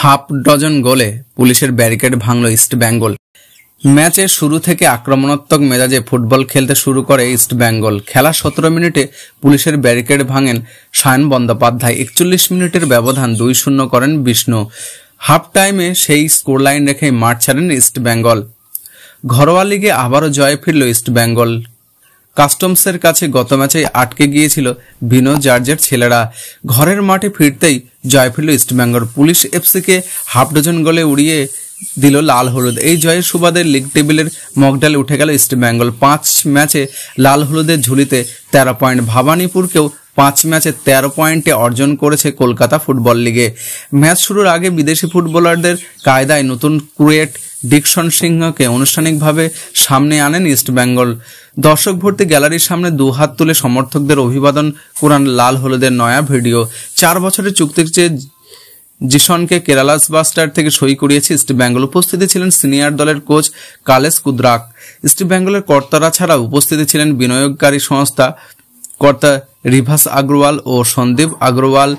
Half dozen গোলে পুলিশের barricade ভাঙল ইস্টবেঙ্গল। ম্যাচের শুরু থেকে আক্রমণাত্মক মেজাজে ফুটবল খেলতে শুরু করে ইস্টবেঙ্গল। খেলা 17 মিনিটে পুলিশের ব্যারিকেড ভাঙেন সায়ন বন্দ্যোপাধ্যায়। 41 মিনিটের ব্যবধান 2-0 করেন বিষ্ণু। হাফ টাইমে সেই স্কোর লাইন রেখেই মাঠ ছাড়েন ইস্টবেঙ্গল। ঘরোয়া লিগে আবারও জয়ে ফিরল ইস্টবেঙ্গল। কাস্টমসের কাছে গত ম্যাচে আটকে গিয়েছিল ভিনো জর্জের ছেলেরা। ঘরের মাঠে ফিরতেই জয় ফিরল ইস্টবেঙ্গল। পুলিশ এফসিকে হাফ ডজন গোলে উড়িয়ে দিল লাল হলুদ। এই জয়ের সুবাদে লিগ টেবিলের মগডালে উঠে গেল ইস্টবেঙ্গল। 5 ম্যাচে লাল হলুদের ঝুলিতে 13 পয়েন্ট। ভবানীপুরকেও 5 ম্যাচে 13 পয়েন্টে অর্জন করেছে কলকাতা ফুটবল লিগে। ম্যাচ শুরুর আগে বিদেশি ফুটবলারদের কায়দায় নতুন ক্রুয়েট ডিকসন সিংহকে আনুষ্ঠানিকভাবে সামনে আনেন ইস্টবেঙ্গল। দর্শক ভর্তি গ্যালারির সামনে দুহাত তুলে সমর্থকদের অভিবাদন করান লাল হলুদের নয়া ভিডিও। 4 বছরের চুক্তির চেয়ে জিসনকে কেরালাস বাস্টার থেকে সই করিয়েছে ইস্টবেঙ্গল। উপস্থিতি ছিলেন সিনিয়র দলের কোচ কালেস কুদ্রাক। ইস্টবেঙ্গলের কর্তারা ছাড়া উপস্থিতি ছিলেন বিনিয়োগকারী সংস্থা কর্তা রিভাস আগরওয়াল ও সন্দীপ আগরওয়াল।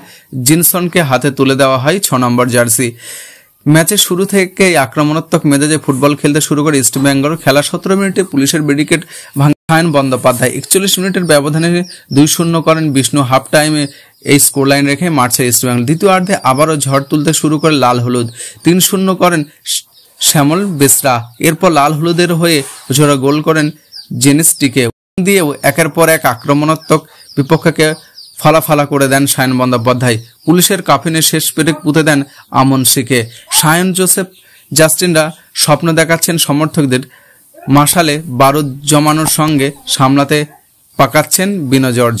জিনসনকে হাতে তুলে দেওয়া হয় 6 নম্বর জার্সি। ম্যাচের শুরু থেকেই আক্রমণাত্মক মেজাজে ফুটবল খেলতে শুরু করে ইস্টবেঙ্গল। খেলা 17 মিনিটে পুলিশের ব্যারিকেড ভাঙেন সায়ন বন্দ্যোপাধ্যায়। 41 মিনিটের ব্যবধানে 2-0 করেন বিষ্ণু। হাফ টাইমে এই স্কোর লাইন রেখে মারছে ইস্টবেঙ্গল। দ্বিতীয়ার্ধে আবারও ঝড় তুলতে শুরু করে লাল হলুদ। 3-0 করেন শ্যামল বেসরা। এরপর লাল হলুদের হয়ে জোড়া গোল করেন জেনিসটিকে দিয়েও একের পর এক আক্রমণাত্মক বিপক্ষকে ফালাফালা করে দেন সায়ন বন্দ্যোপাধ্যায়। পুলিশের কাফিনে শেষ পেরেক পুঁতে দেন আমন সিকে। সায়ন জোসেফ জাস্টিনরা স্বপ্ন দেখাচ্ছেন সমর্থকদের। মাশালে বারুদ জমানোর সঙ্গে সামলাতে পাকাচ্ছেন বিনো জর্জ।